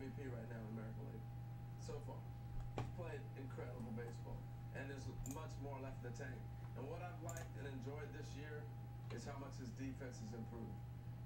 MVP right now in the American League. So far. He's played incredible baseball. And there's much more left in the tank. And what I've liked and enjoyed this year is how much his defense has improved.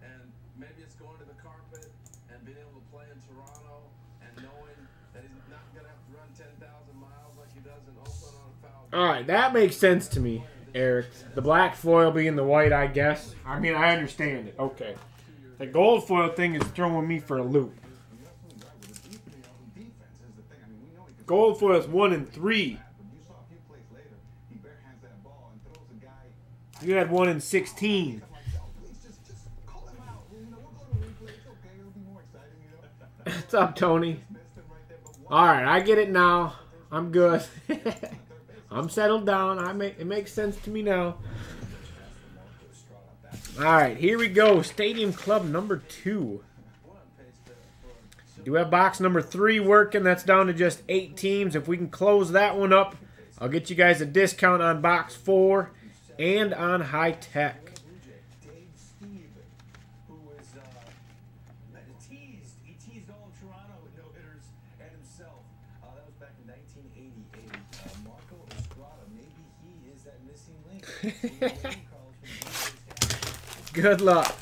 And maybe it's going to the carpet and being able to play in Toronto and knowing that he's not going to have to run 10,000 miles like he does in Oakland on a foul. All right, that makes sense to me, Eric. The black foil being the white, I guess. I mean, I understand it. Okay. The gold foil thing is throwing me for a loop. Gold foil is 1 and 3. You had 1 and 16. What's up, Tony? All right, I get it now. I'm good. I'm settled down. It makes sense to me now. All right, here we go. Stadium Club number 2. Do have box number 3 working. That's down to just 8 teams. If we can close that one up, I'll get you guys a discount on box 4 and on High Tech. He teased all of Toronto with no-hitters and himself. That was back in 1988. Marco Estrada, maybe he is that missing link. Good luck.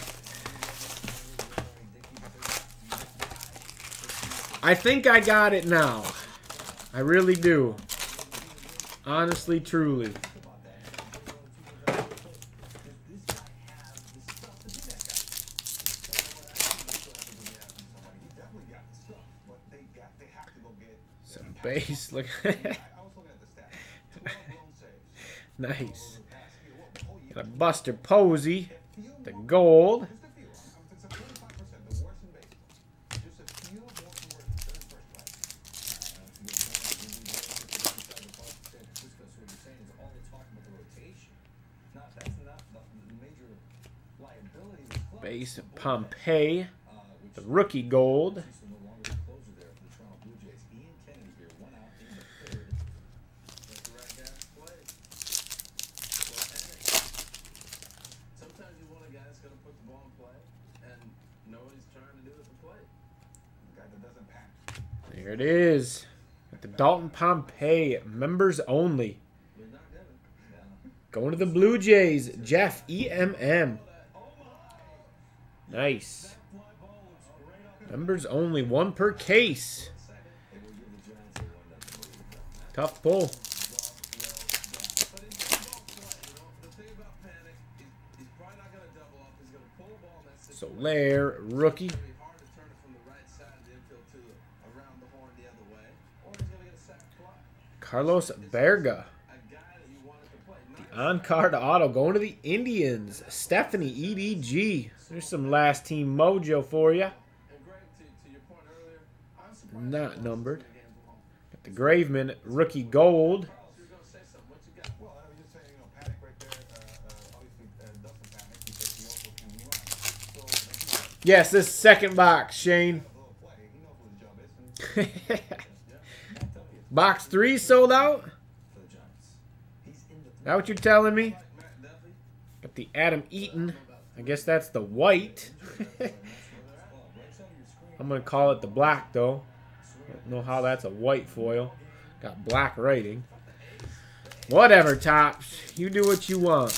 I think I got it now. I really do. Honestly, truly. Some base. Look. Nice. Got a Buster Posey. The gold. Base Pompey. The rookie gold. There it is. At the Dalton Pompey, members only. Going to the Blue Jays, Jeff EMM. Nice. Members only, 1 per case. Tough pull. Soler, rookie. Carlos Berga. The on-card auto going to the Indians. Stephanie EDG. There's some last team mojo for you. Not numbered. Got the Graveman rookie gold. Yes, this second box, Shane. Box 3 sold out? Is that what you're telling me? Got the Adam Eaton. I guess that's the white. I'm going to call it the black, though. I don't know how that's a white foil. Got black writing. Whatever, Topps. You do what you want.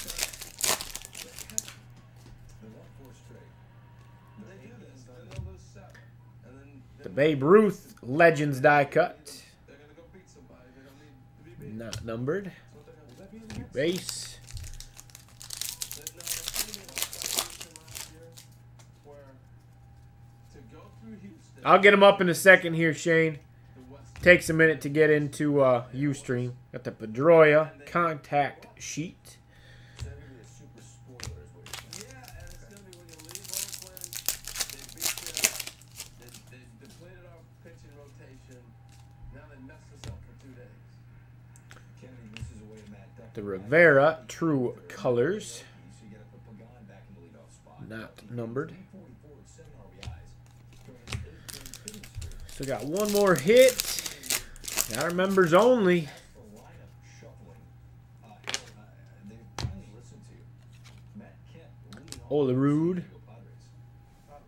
The Babe Ruth Legends die cut. Not numbered. Base. I'll get them up in a second here, Shane. Takes a minute to get into Ustream. Got the Pedroia contact sheet. The Rivera True Colors. Not numbered. So got one more hit. Got our members only. Olerud.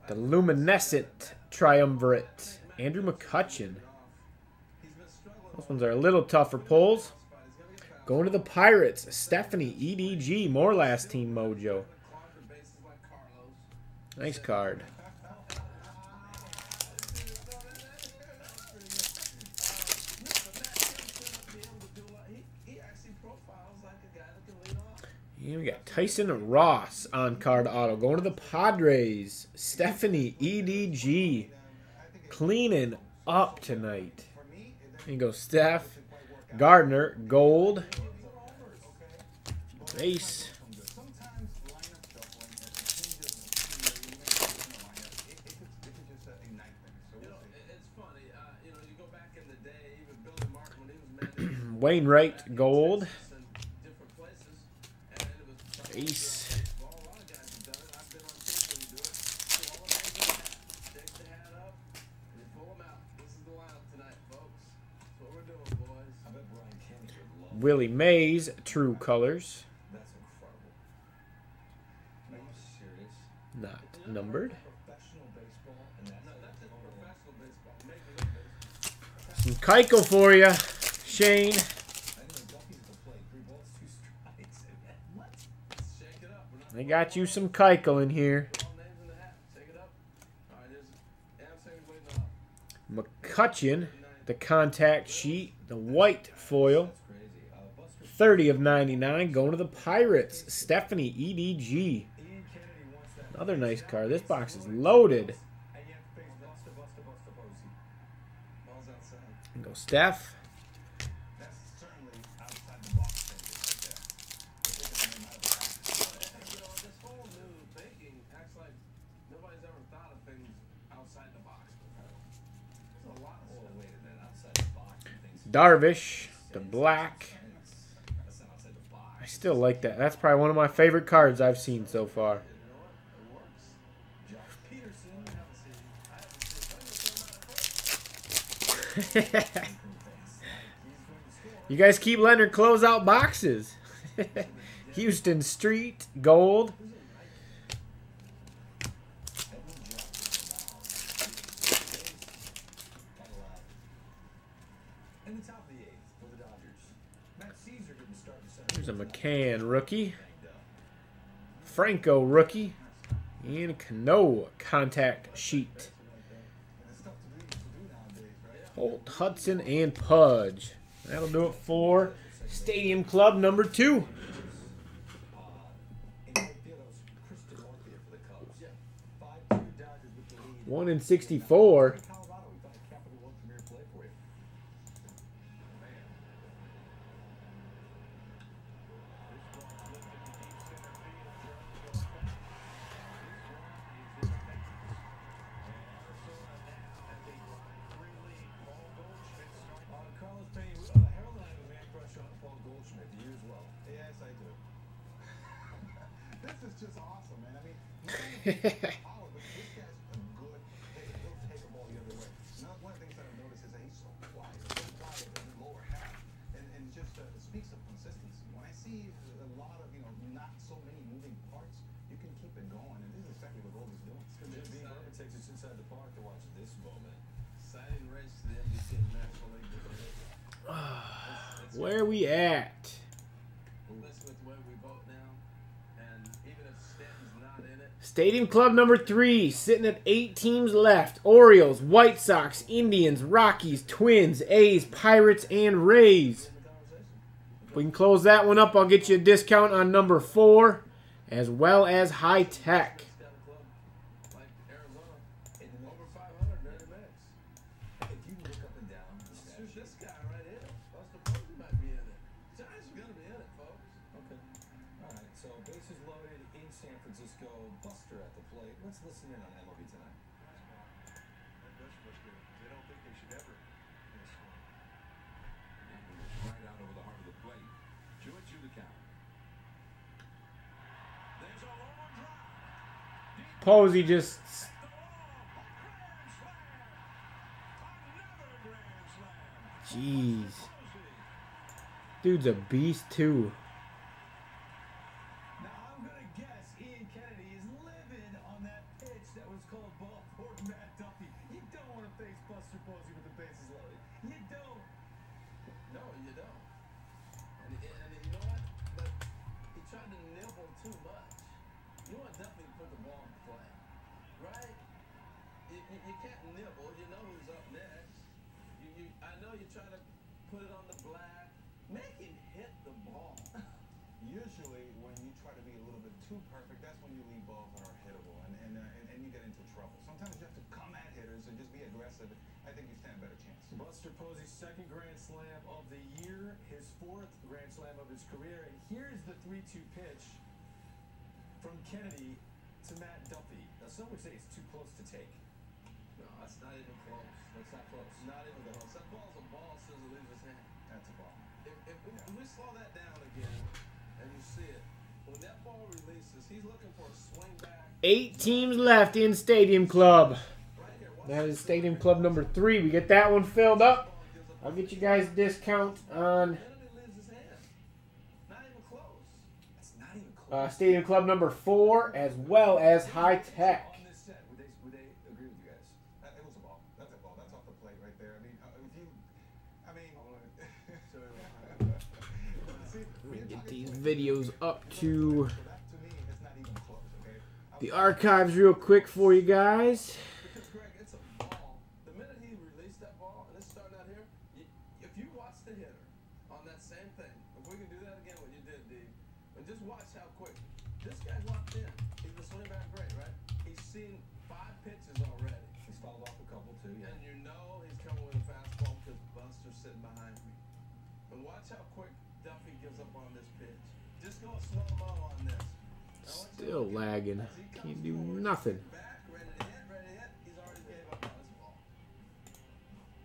The Luminescent Triumvirate. Andrew McCutchen. Those ones are a little tougher pulls. Going to the Pirates, Stephanie EDG. More last team mojo. Nice card. And we got Tyson Ross on card auto. Going to the Padres, Stephanie EDG. Cleaning up tonight. There you go, Steph. Gardner, gold. Base. Wainwright, gold. Ace. Willie Mays, True Colors. That's incredible. Are you serious? Not numbered. Professional baseball, and that's Some Keuchel for you, Shane. I know Duffy's the play. 3 balls, 2 strikes. What? Shake it up. They got you some Keuchel in here. McCutchen, the contact sheet, the white foil. 30 of 99 going to the Pirates. Stephanie EDG. Another nice card. This box is loaded. Go Steph. Darvish, the black. I still like that. That's probably one of my favorite cards I've seen so far. You guys keep letting her close out boxes. Houston Street, gold. There's a McCann rookie. Franco rookie. And a Cano contact sheet. Holt, Hudson, and Pudge. That'll do it for Stadium Club number 2. 1 in 64. This is just awesome, man. I mean, this guy's a good hitter. He'll take a ball the other way. Now, one of the things that I've noticed is that he's so quiet in the lower half, and just speaks of consistency. When I see a lot of, not so many moving parts, you can keep it going, and this is exactly what Gold is doing. Jim Berman takes us inside the park to watch this moment. Exciting race to the MVP National League. Where we at? Stadium Club number 3, sitting at 8 teams left. Orioles, White Sox, Indians, Rockies, Twins, A's, Pirates, and Rays. If we can close that one up, I'll get you a discount on number 4, as well as High Tech. Let's listen in on MLB tonight. They don't think they should ever miss one. Right out over the heart of the plate. 2-2 the count. There's a long drive. Posey just... Jeez. Dude's a beast too. you can't nibble. You know who's up next. I know you try to put it on the black. Make him hit the ball. Usually, when you try to be a little bit too perfect, that's when you leave balls that are hittable, and you get into trouble. Sometimes you have to come at hitters and just be aggressive. I think you stand a better chance. Buster Posey's second Grand Slam of the year, his fourth Grand Slam of his career, and here's the 3-2 pitch from Kennedy to Matt Duffy. Now, some would say it's too close to take. No, that's not even close. That's not close. Not even close. That ball's a ball as soon as it leaves his hand. That's a ball. If we slow that down again, and you see it, when that ball releases, he's looking for a swing back. 8 teams left in Stadium Club. Right here. Watch That is this. Stadium Club number 3. We get that one filled up. I'll get you guys a discount on The minute it leaves his hand. Not even close. That's not even close. Stadium Club number 4, as well as High Tech. On this set, would they agree with you guys? It was a ball. That's a ball. That's off the plate right there. I mean, see, We can get these videos up to that to me is not even close. Okay. the archives real quick for you guys. Because, Greg, it's a ball. The minute he released that ball, and it's starting out here, if you watch the hitter on that same thing, if we can do that again, what you did, D, and just watch how quick. This guy's locked in. He's the swing back great, right? He's seen 5 pitches already. He's fouled off a couple too, yeah. And you know he's coming with a fastball because Buster's sitting behind me. But watch how quick Duffy gives up on this pitch. Just go slow-mo on this. Now, watch Still how- lagging. as he Can't comes do forward, nothing. back, ready to hit. He's already gave up on his ball.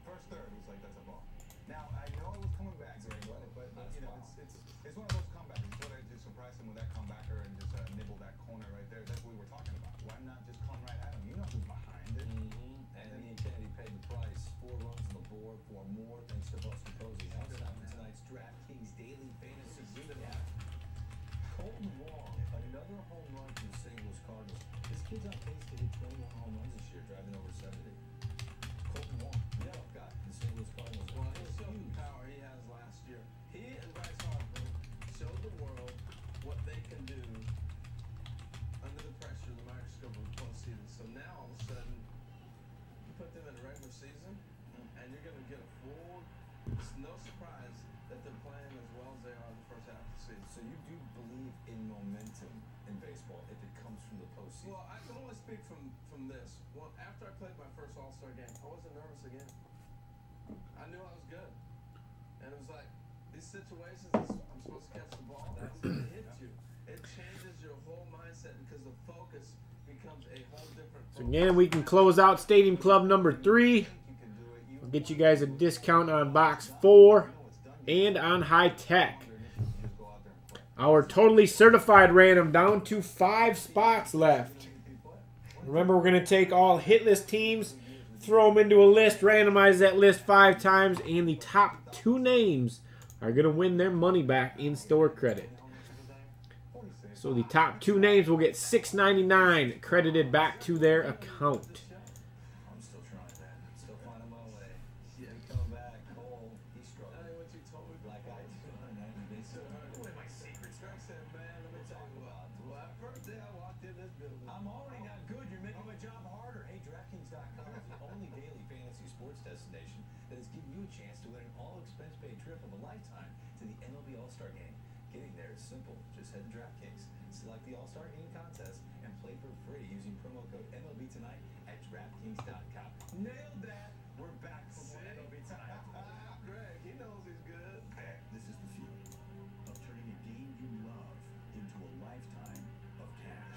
First third was like that's a ball. Now I know it was coming back, Greg, but you know it's one of those comebacks. You sort of just surprise him with that comebacker and just nibble that corner right there. That's what we were talking about. Why not just come right at him? You know who's behind it. And Ian Kennedy paid the price. 4 runs on the board for more thanks to Buster Posey. Now it's time for tonight's DraftKings Daily Fantasy Recap. Colton Wong, another home run for the St. Louis Cardinals. This kid's on pace to hit 21 home runs this year, driving over 70. Colton Wong, yellow guy, the St. Louis Cardinals. Well, That he was showed the huge. power he has last year. He and Bryce Harper showed the world what they can do under the pressure of the microscope of the postseason. So now, all of a sudden, you put them in the regular season, and you're going to get a full. It's no surprise that they're playing as well as they are in the first half of the season. So you do believe in momentum in baseball if it comes from the postseason? Well, I can only speak from this. Well, after I played my first All-Star game, I wasn't nervous again. I knew I was good. And it was like, these situations, I'm supposed to catch the ball, that's going to hit you. It changes your whole mindset because the focus becomes a whole different So focus. again, we can close out Stadium Club number 3. You can do it. We'll get you guys a discount on box 4 and on High Tech. Just go out there and play. Our totally certified random down to 5 spots left. Remember, we're going to take all hitless teams, throw them into a list, randomize that list 5 times, and the top 2 names are going to win their money back in store credit. So the top 2 names will get $6.99 credited back to their account. I'm still trying that. Still finding my way. Yeah. Coming back, Cole, he I struggled. know what you told me. Like I do. They said, "What are my secrets?" Greg said, man, let me tell you what. Well, that first day I walked in this building, I'm already not good. You're making my job harder. Hey, DraftKings.com is the only daily fantasy sports destination that is giving you a chance to win an all-expense-paid trip of a lifetime to the MLB All-Star Game. Getting there is simple. Just head to DraftKings, select the All-Star Game contest, and play for free using promo code MLB Tonight at DraftKings.com. Nailed that. We're back for more MLB Tonight. Greg, he knows he's good. This is the fuel of turning a game you love into a lifetime of cash.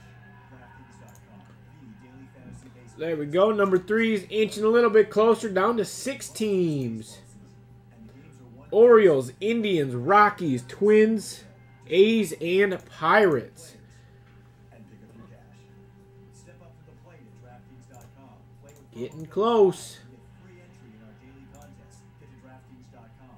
DraftKings.com, the daily fantasy baseball. There we go. Number 3 is inching a little bit closer, down to 6 teams. And the games are won Orioles, Indians, Rockies, Twins, A's, and Pirates. and pick up your cash. Step up to the plate at DraftKings.com. Play with Getting promo code close. and get free entry in our daily contest. Get to DraftKings.com.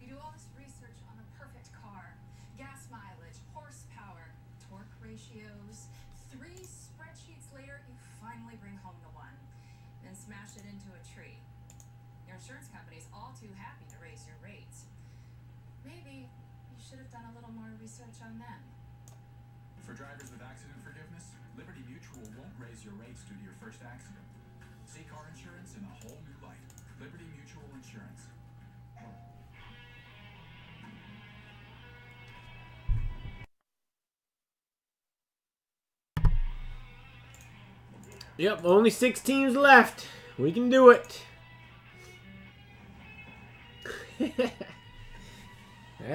You do all this research on the perfect car, gas mileage, horsepower, torque ratios. 3 spreadsheets later, you finally bring home the one, then smash it into a tree. Your insurance company's all too happy to raise your rates. Maybe you should have done a little more research on them. For drivers with accident forgiveness, Liberty Mutual won't raise your rates due to your first accident. See car insurance in a whole new light. Liberty Mutual Insurance. Yep, only 6 teams left. We can do it. That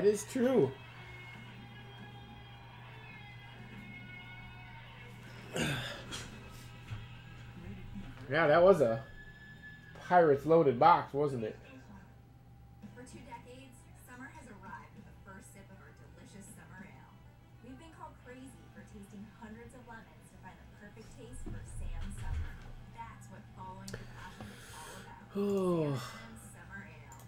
is true. Yeah, that was a Pirates loaded box, wasn't it? For 2 decades, summer has arrived with the first sip of our delicious summer ale. We've been called crazy for tasting hundreds of lemons to find the perfect taste for Sam Summer. That's what following your passion is all about. Oh. Sam Summer Ale.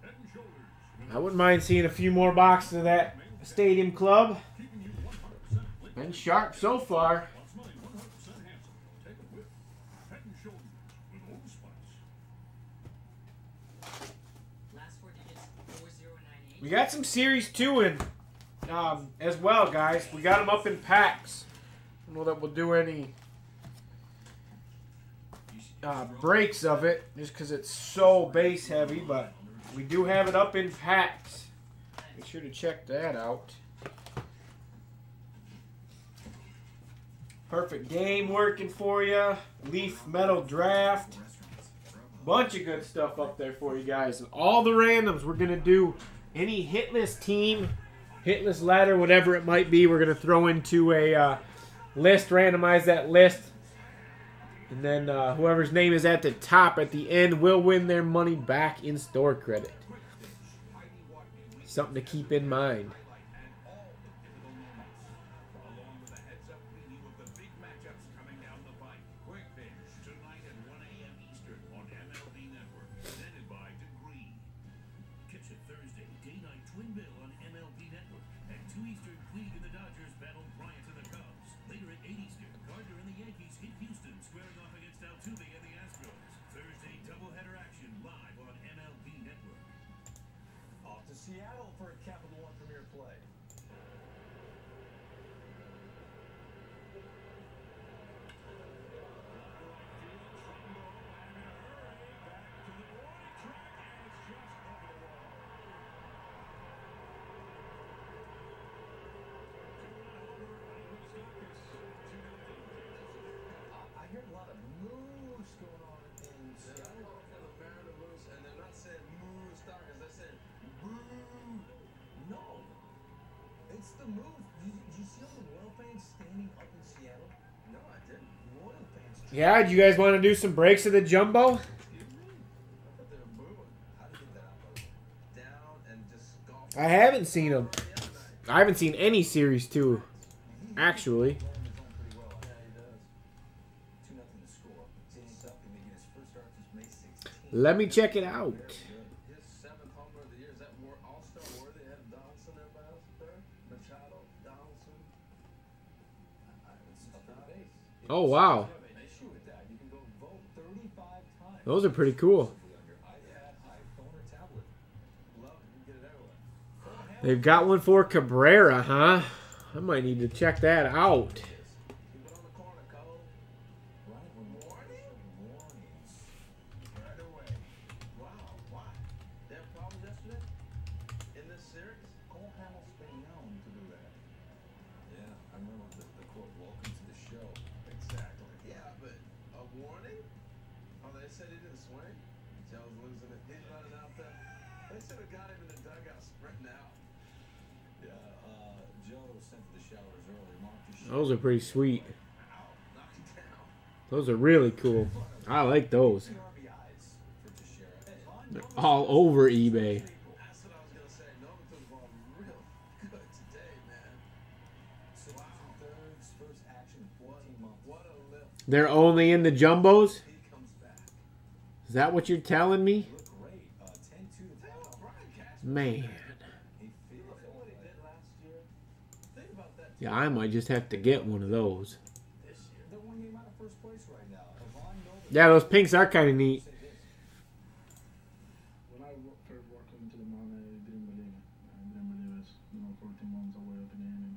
Head and shoulders. I wouldn't mind seeing a few more boxes of that Stadium Club. Keeping you 100% liquid. Been sharp so far. Smelling 100% handsome. Take a whiff. Head and shoulders with Old Spice. Last 4 digits, 4098. We got some Series 2 in as well, guys. We got them up in packs. I don't know that we'll do any breaks of it just because it's so base heavy, but we do have it up in packs. Make sure to check that out. Perfect game working for you. Leaf Metal Draft. Bunch of good stuff up there for you guys. All the randoms we're going to do. Any hitless team, hitless ladder, whatever it might be, we're going to throw into a list, randomize that list. And then whoever's name is at the top at the end will win their money back in store credit. Something to keep in mind. Along with a heads-up preview of the big matchups coming down the pike. Quick Pitch tonight at 1 a.m. Eastern on MLB Network. Presented by Degree. Catch it Thursday, day-night twin bill on MLB Network. At 2 Eastern, Puig and the Dodgers battle Bryant and the Cubs. Later at 8 Eastern, Gardner and the Yankees hit Houston, squaring off against Altuve and the Astros. Thursday, doubleheader action live on MLB Network. Off to Seattle for a Capital One Premier play. I hear a lot of moves going on in They're not Seattle. calling for the Mariner Moose, and they're not saying moo Starkers. They're saying boo. No, it's the move. Did you see all the Royal fans standing up in Seattle? No, I didn't. Royal fans. Yeah, do you guys want to do some breaks of the Jumbo? I thought they were booing. How do you get that out, brother? Down and just golf. I haven't seen them. The other night. I haven't seen any Series 2, actually. Blowing his own pretty well. Yeah, he does. 2-0 to score. Danny Duffy making his first start since May 16th. Let me check it out. His 7th homer of the year. Is that more All-Star worthy? They have Donaldson, everybody else up there? Machado, Donaldson. It's up for debate. Oh, wow. An issue with that. You can go vote 35 times. Those are pretty cool. On your iPad, iPhone, or tablet. Love it. You can get it everywhere. They've got one for Cabrera, huh? I might need to check that out. Keep it on the corner, Cole. Right when Warning? warnings. Right away. Wow, why? They have problems yesterday? In this series? Cole Hamels been known to do that. Yeah, I remember the quote, "Welcome to the show." Exactly. Yeah, but a warning? Oh, they said he didn't swing? Joe's losing it. He's running out there. They should have got him in the dugout sprinting out. Yeah, Joe sent to the showers early. Marked his Those are pretty sweet. Ow, knocked him down. Those are really cool. I like those. RBIs for Teixeira. They're all over eBay. That's what I was going to say. Nova took the ball real good today, man. 6 2/3, first action in 14 months. What a lift. They're only in the Jumbos? He comes back. Is that what you're telling me? Look great. 10-2 to Hell, Tampa. Brian Cashman. Man. He You feels look at what he did last year. Think about that Yeah, I might just have to get one of those. this year. They're one game out of first place right now. Ivan Nova. Yeah, those pinks are kind of neat. Say this. When I first walked into the mound, I didn't believe it. I didn't believe it. 14 months away of the game. And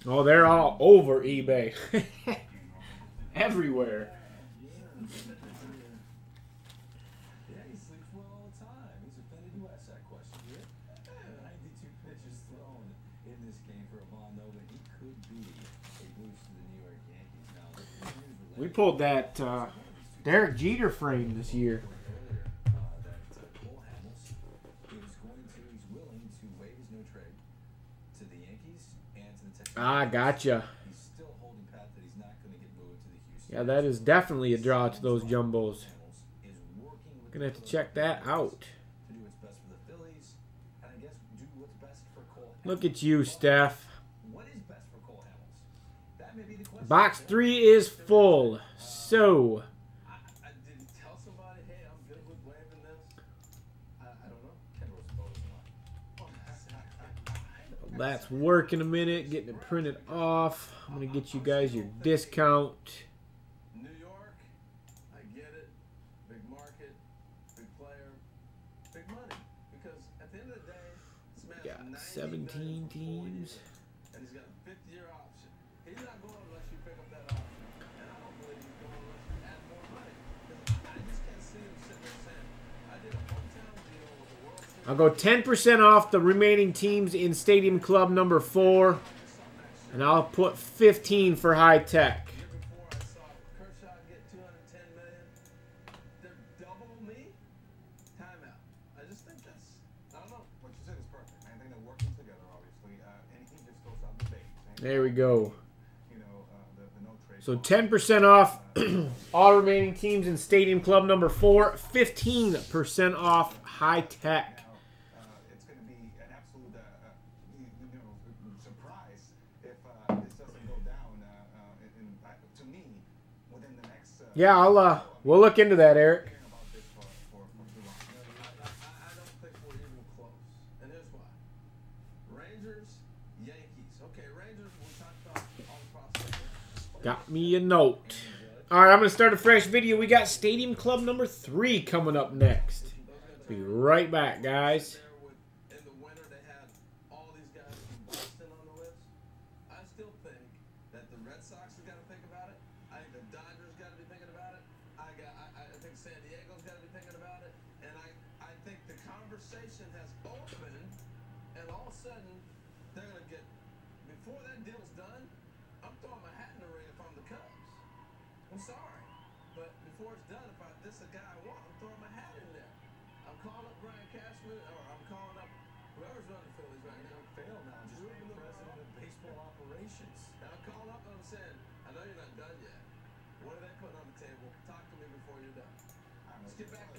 Oh, they're all over eBay. Everywhere. Yeah, he sleeps well all the time. He's offended you asked that question. Yeah. 92 pitches thrown in this game for Ivan Nova. He could be a boost to the New York Yankees. Now, the Rangers We pulled that Derek Jeter frame this year. Cole Hamels is he's willing to waive his no trade to the Yankees and to the Texas. Ah, gotcha. He's still holding pat that he's not going to get moved to the Houston. Yeah, that is definitely a draw to those jumbos. Is working with Gonna have to check that out. to do what's best for the Phillies, and I guess do what's best for Cole Hamels. Look at you, Steph. What is best for Cole Hamels? That may be the question. Box 3 is full. So, I didn't tell somebody, hey, I'm good with waiving this. I don't know. Ken Rosenthal doesn't lie. that's work in a minute. Getting it printed off. I'm going to get you guys your discount. New York, I get it. Big market, big player, big money. Because at the end of the day, this man's Got 90 17 million for 4 teams. years, and he's got a 5th-year option. He's not going unless you pick up that option. And I don't believe he's going unless you add more money. 'Cause I just can't see him sitting there saying, I did a hometown deal with the World Series. I'll go 10% off the remaining teams in Stadium Club number 4. And I'll put 15 for high tech. The year before, I saw Kershaw get $210 million. They're double me. Timeout. I just think that's, I don't know. What you said is perfect. I think they're working together, obviously, and he just throws out the bait. There we go. You know, the no trade. So 10% off all remaining teams in Stadium Club number 4. 15% off high tech. Now, it's going to be an absolute, surprise if this doesn't go down. To me, within the next. Yeah, we'll look into that, Eric. Hearing about this for too long. I don't think we're even close. And here's why. Rangers, Yankees. Okay, Rangers, we talked about all the prospects. Got me a note. All right, I'm going to start a fresh video. We got Stadium Club number 3 coming up next. Be right back, guys. In the winter, they had all these guys from Boston on the list. I still think that the Red Sox have got to think about it. I think the Dodgers got to be thinking about it. I think San Diego's got to be thinking about it. And I think the conversation has opened, and all of a sudden, they're going to get, before that deal's done, I'm throwing my hat in the ring if I'm the Cubs. I'm sorry. But before it's done, if this is a guy I want, I'm throwing my hat in there. I'm calling up Brian Cashman, or I'm calling up whoever's running Phillies right now. Fail now, just named president of baseball operations. And I'm calling up and I'm saying, I know you're not done yet. What are they putting on the table? Talk to me before you're done. Let's get back